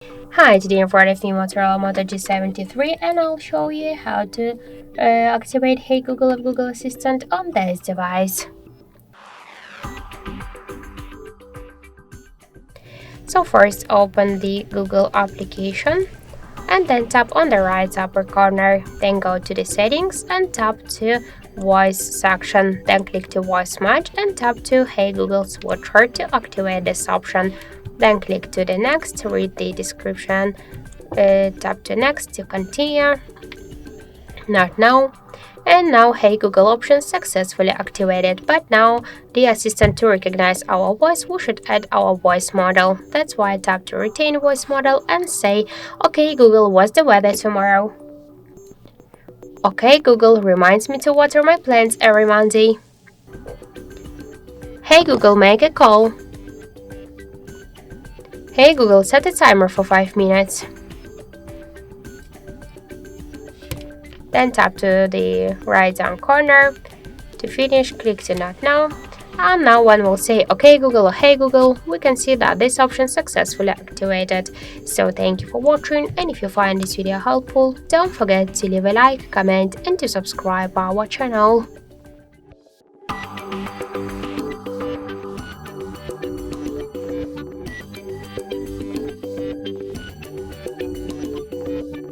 Hi, today I'm for the MOTOROLA Moto G73 and I'll show you how to activate Hey Google of Google Assistant on this device. So first open the Google application and then tap on the right upper corner, then go to the settings and tap to voice section, then click to voice match and tap to Hey Google switcher to activate this option, then click to the next, read the description, tap to next to continue, not now. And now Hey Google option successfully activated, but now the assistant to recognize our voice, we should add our voice model. That's why I tap to retain voice model and say, okay Google, what's the weather tomorrow? Okay Google, reminds me to water my plants every Monday. Hey Google, make a call. Hey Google, set a timer for 5 minutes. Then tap to the right down corner. To finish, click to not now. And now one will say, okay Google or hey Google, we can see that this option successfully activated. So thank you for watching, and if you find this video helpful, don't forget to leave a like, comment and to subscribe our channel.